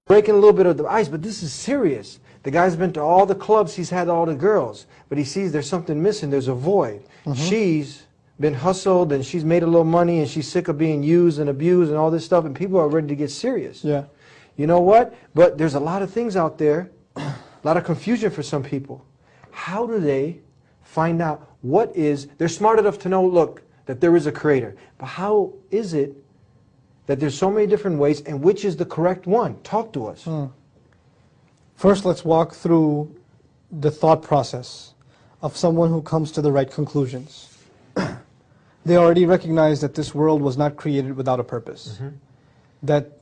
breaking a little bit of the ice, but this is serious. The guy's been to all the clubs, he's had all the girls, but he sees there's something missing, there's a void. She's been hustled and she's made a little money and she's sick of being used and abused and all this stuff, and people are ready to get serious. Yeah. You know what? But there's a lot of things out there, a lot of confusion for some people. How do they find out what is, they're smart enough to know, look, that there is a creator, but how is it that there's so many different ways, and which is the correct one? Talk to us. First, let's walk through the thought process of someone who comes to the right conclusions. They already recognize that this world was not created without a purpose. That,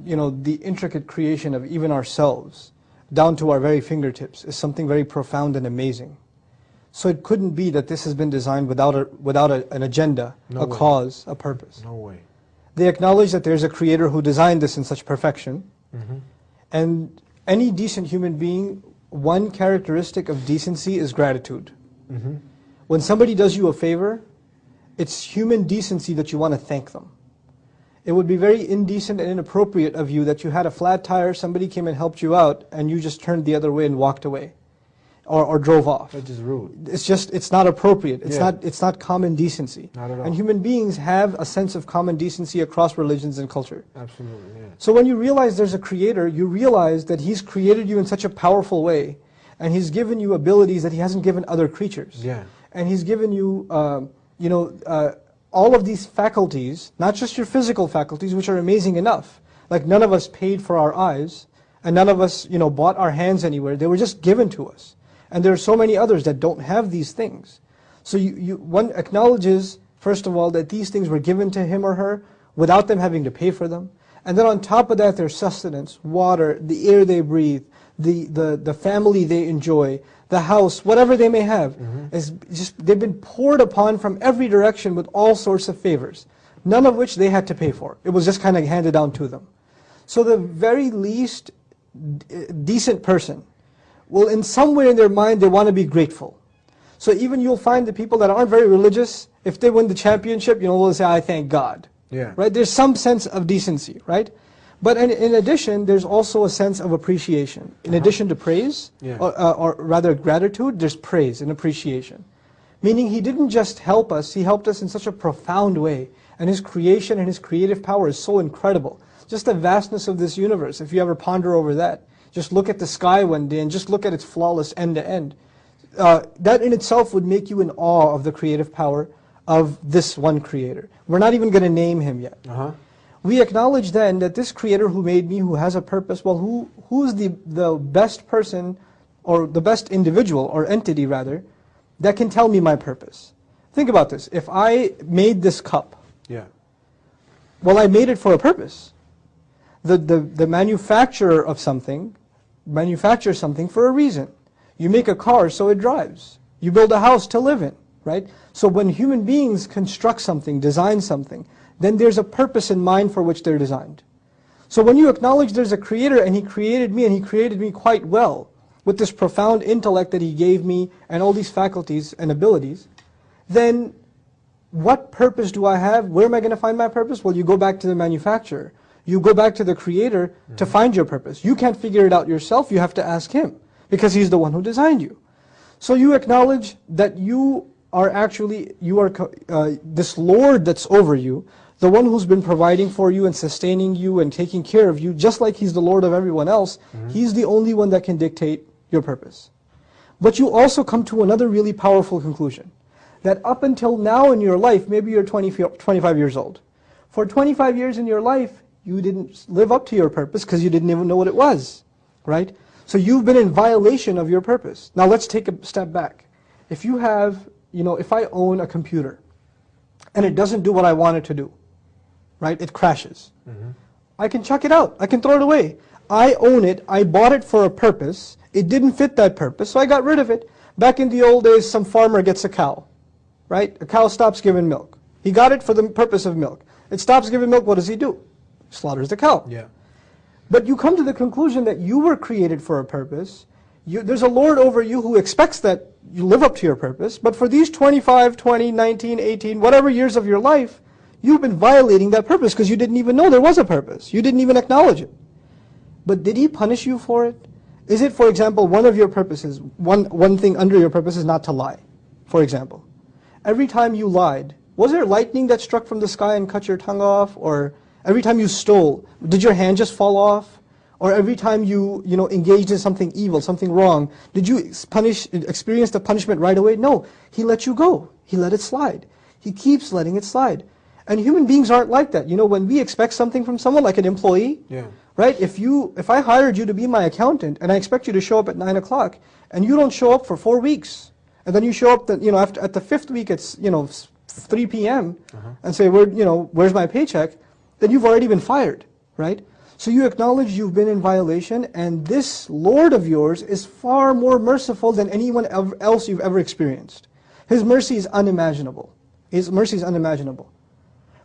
you know, the intricate creation of even ourselves, down to our very fingertips, is something very profound and amazing. So it couldn't be that this has been designed without an agenda, cause, a purpose. No way. They acknowledge that there's a creator who designed this in such perfection. And any decent human being, one characteristic of decency is gratitude. When somebody does you a favor, it's human decency that you want to thank them. It would be very indecent and inappropriate of you that you had a flat tire, somebody came and helped you out, and you just turned the other way and walked away. Or drove off. That's just rude. It's not appropriate. It's not common decency. Not at all. And human beings have a sense of common decency across religions and culture. Absolutely, yeah. So when you realize there's a creator, you realize that he's created you in such a powerful way, and he's given you abilities that he hasn't given other creatures. Yeah. And he's given you, all of these faculties, not just your physical faculties, which are amazing enough. Like none of us paid for our eyes, and none of us, bought our hands anywhere. They were just given to us. And there are so many others that don't have these things. So one acknowledges, first of all, that these things were given to him or her without them having to pay for them. And then on top of that, their sustenance, water, the air they breathe, the family they enjoy, the house, whatever they may have, is just, they've been poured upon from every direction with all sorts of favors, none of which they had to pay for. It was just kind of handed down to them. So the very least decent person, well, in some way in their mind, they want to be grateful. So even you'll find the people that aren't very religious, if they win the championship, they'll say, I thank God. Yeah. Right? There's some sense of decency, right? But in addition, there's also a sense of appreciation. In addition to praise, or rather gratitude, there's praise and appreciation. Meaning he didn't just help us, he helped us in such a profound way. And his creation and his creative power is so incredible. Just the vastness of this universe, if you ever ponder over that. Just look at the sky one day and just look at its flawless end to end. That in itself would make you in awe of the creative power of this one creator. We're not even going to name him yet. We acknowledge then that this creator who made me, who has a purpose, well, who is the best person, or the best individual, or entity rather, that can tell me my purpose? Think about this. If I made this cup, well, I made it for a purpose. The manufacturer of something manufactures something for a reason. You make a car so it drives. You build a house to live in, right? So when human beings construct something, design something, then there's a purpose in mind for which they're designed. So when you acknowledge there's a creator and he created me, and he created me quite well, with this profound intellect that he gave me and all these faculties and abilities, then what purpose do I have? Where am I going to find my purpose? Well, you go back to the manufacturer. You go back to the creator to find your purpose. You can't figure it out yourself. You have to ask him, because he's the one who designed you. So you acknowledge that you are actually, this Lord that's over you, the one who's been providing for you and sustaining you and taking care of you, just like he's the Lord of everyone else, he's the only one that can dictate your purpose. But you also come to another really powerful conclusion, that up until now in your life, maybe you're 25 years old. For 25 years in your life, you didn't live up to your purpose because you didn't even know what it was, right? So you've been in violation of your purpose. Now let's take a step back. If you have, if I own a computer and it doesn't do what I want it to do, right? It crashes. I can chuck it out. I can throw it away. I own it. I bought it for a purpose. It didn't fit that purpose, so I got rid of it. Back in the old days, some farmer gets a cow, right? A cow stops giving milk. He got it for the purpose of milk. It stops giving milk, what does he do? Slaughters the cow. But you come to the conclusion that you were created for a purpose. There's a Lord over you who expects that you live up to your purpose, but for these 25, 20, 19, 18, whatever years of your life, you've been violating that purpose because you didn't even know there was a purpose. You didn't even acknowledge it. But did He punish you for it? Is it, for example, one of your purposes, one thing under your purpose is not to lie, for example. Every time you lied, was there lightning that struck from the sky and cut your tongue off? Or every time you stole, did your hand just fall off? Or every time you engaged in something evil, something wrong, did you experience the punishment right away? No, He let you go. He let it slide. He keeps letting it slide. And human beings aren't like that. When we expect something from someone, like an employee, right? If I hired you to be my accountant and I expect you to show up at 9 o'clock and you don't show up for 4 weeks, and then you show up at the 5th week it's 3 p.m. and say, where's my paycheck? Then you've already been fired, right? So you acknowledge you've been in violation, and this Lord of yours is far more merciful than anyone else you've ever experienced. His mercy is unimaginable. His mercy is unimaginable.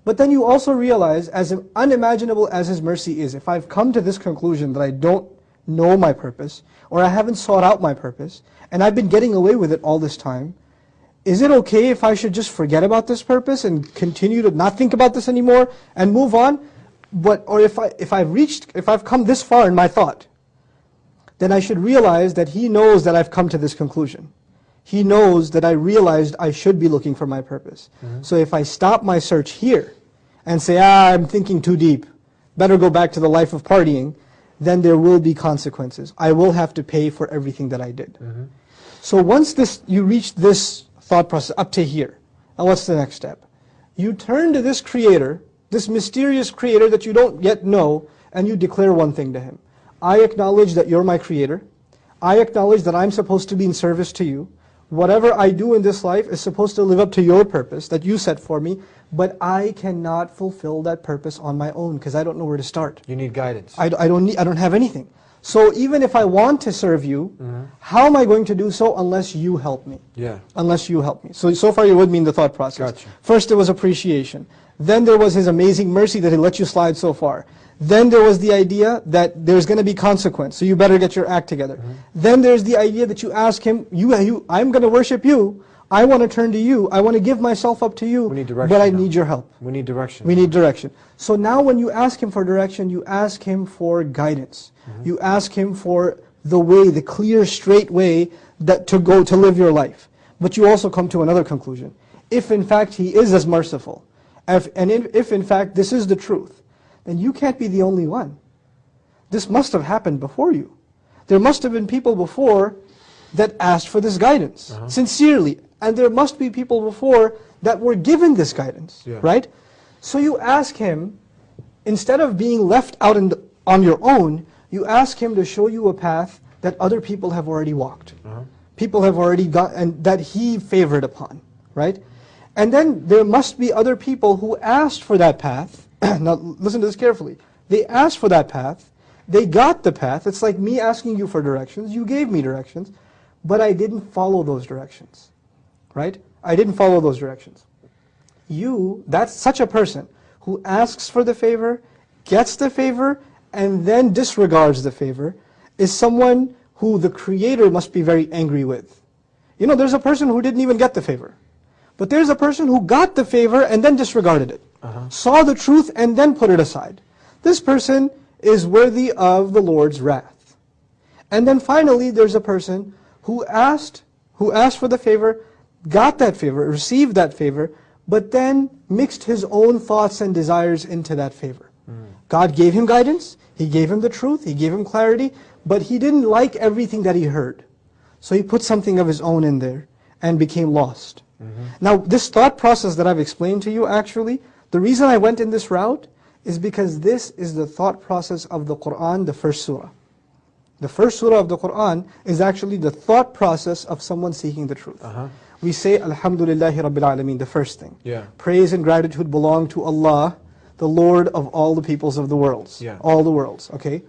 But then you also realize, as unimaginable as His mercy is, if I've come to this conclusion that I don't know my purpose, or I haven't sought out my purpose, and I've been getting away with it all this time, is it okay if I should just forget about this purpose and continue to not think about this anymore and move on? Or if I've come this far in my thought, then I should realize that He knows that I've come to this conclusion. He knows that I realized I should be looking for my purpose. So if I stop my search here and say, I'm thinking too deep, better go back to the life of partying, then there will be consequences. I will have to pay for everything that I did. So once you reach this thought process up to here, now what's the next step? You turn to this Creator, this mysterious Creator that you don't yet know, and you declare one thing to Him. I acknowledge that You're my Creator. I acknowledge that I'm supposed to be in service to You. Whatever I do in this life is supposed to live up to Your purpose that You set for me, but I cannot fulfill that purpose on my own because I don't know where to start. You need guidance. I don't have anything. So even if I want to serve You, how am I going to do so unless You help me? Unless You help me. So far you're with me in the thought process. Gotcha. First there was appreciation. Then there was His amazing mercy that He let you slide so far. Then there was the idea that there's going to be consequence, so you better get your act together. Then there's the idea that you ask Him, I'm going to worship You, I want to turn to You, I want to give myself up to You, but I need Your help. We need direction. We need direction. So now when you ask Him for direction, you ask Him for guidance. You ask Him for the way, the clear, straight way to live your life. But you also come to another conclusion. If in fact He is as merciful, if in fact this is the truth, then you can't be the only one. This must have happened before you. There must have been people before that asked for this guidance, sincerely. And there must be people before that were given this guidance, right? So you ask Him, instead of being left out on your own, you ask Him to show you a path that other people have already walked. People have already got, and that He favored upon, right? And then there must be other people who asked for that path. Now listen to this carefully. They asked for that path. They got the path. It's like me asking you for directions. You gave me directions, but I didn't follow those directions, right? I didn't follow those directions. That's such a person who asks for the favor, gets the favor, and then disregards the favor, is someone who the Creator must be very angry with. There's a person who didn't even get the favor. But there's a person who got the favor and then disregarded it. Saw the truth and then put it aside. This person is worthy of the Lord's wrath. And then finally there's a person who asked for the favor, got that favor, received that favor, but then mixed his own thoughts and desires into that favor. God gave him guidance, He gave him the truth, He gave him clarity, but he didn't like everything that he heard. So he put something of his own in there and became lost. Now this thought process that I've explained to you, actually, the reason I went in this route is because this is the thought process of the Qur'an, the first surah. The first surah of the Qur'an is actually the thought process of someone seeking the truth. We say, Alhamdulillahi Rabbil Alameen, the first thing. Praise and gratitude belong to Allah, the Lord of all the peoples of the worlds. All the worlds, okay?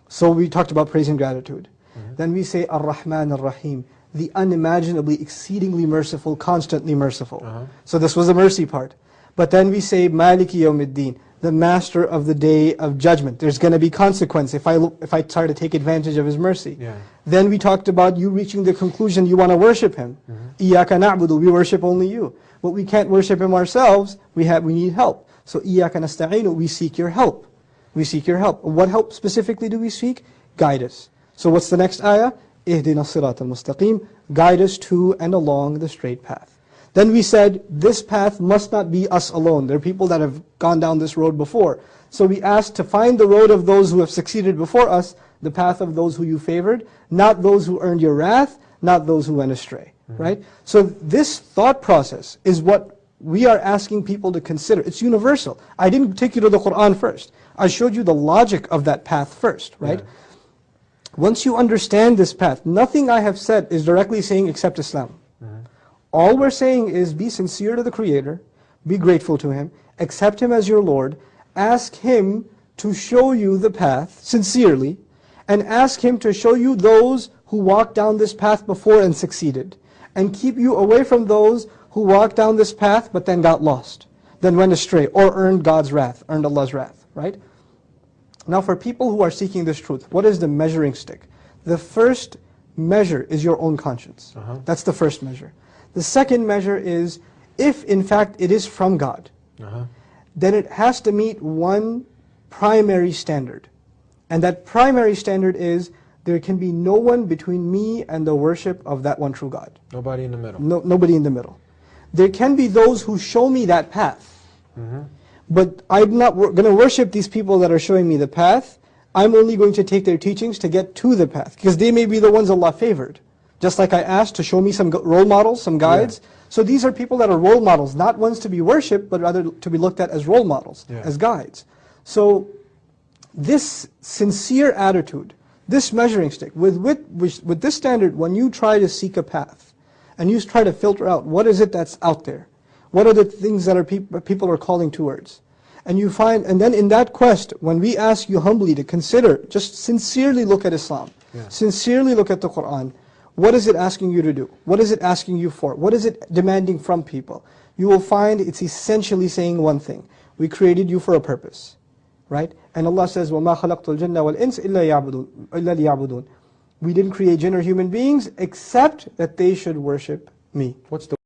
So we talked about praise and gratitude. Then we say, Ar-Rahman Ar-Rahim, the unimaginably, exceedingly merciful, constantly merciful. So this was the mercy part. But then we say, Maliki Yawmiddin, the master of the day of judgment. There's going to be consequence if I try to take advantage of His mercy. Then we talked about you reaching the conclusion you want to worship Him. Iyaka na'budu, we worship only You. But we can't worship Him ourselves, we need help. So Iyaka nasta'inu, we seek Your help. We seek your help. What help specifically do we seek? Guide us. So what's the next ayah? Ihdina as-sirata al-mustaqim. Guide us to and along the straight path. Then we said, this path must not be us alone. There are people that have gone down this road before. So we asked to find the road of those who have succeeded before us, the path of those who you favored, not those who earned your wrath, not those who went astray. Right? So this thought process is what we are asking people to consider. It's universal. I didn't take you to the Quran first. I showed you the logic of that path first, right? Yeah. Once you understand this path, nothing I have said is directly saying accept Islam. All we're saying is be sincere to the Creator, be grateful to Him, accept Him as your Lord, ask Him to show you the path sincerely, and ask Him to show you those who walked down this path before and succeeded, and keep you away from those who walked down this path but then got lost, then went astray, or earned God's wrath, earned Allah's wrath, right? Now for people who are seeking this truth, what is the measuring stick? The first measure is your own conscience. That's the first measure. The second measure is, if in fact it is from God, then it has to meet one primary standard. And that primary standard is, there can be no one between me and the worship of that one true God. Nobody in the middle. Nobody in the middle. There can be those who show me that path. But I'm not going to worship these people that are showing me the path. I'm only going to take their teachings to get to the path, because they may be the ones Allah favored. Just like I asked to show me some role models, some guides. Yeah. So these are people that are role models, not ones to be worshipped, but rather to be looked at as role models, as guides. So this sincere attitude, this measuring stick, with this standard, when you try to seek a path, and you try to filter out, what is it that's out there? What are the things that people are calling towards? And you find, and then in that quest, when we ask you humbly to consider, just sincerely look at Islam, sincerely look at the Quran, what is it asking you to do? What is it asking you for? What is it demanding from people? You will find it's essentially saying one thing. We created you for a purpose, right? And Allah says, وَمَا خَلَقْتُ الْجِنَّ وَالْإِنسِ إِلَّا لِيَعْبُدُونَ. We didn't create jinn or human beings except that they should worship me. What's the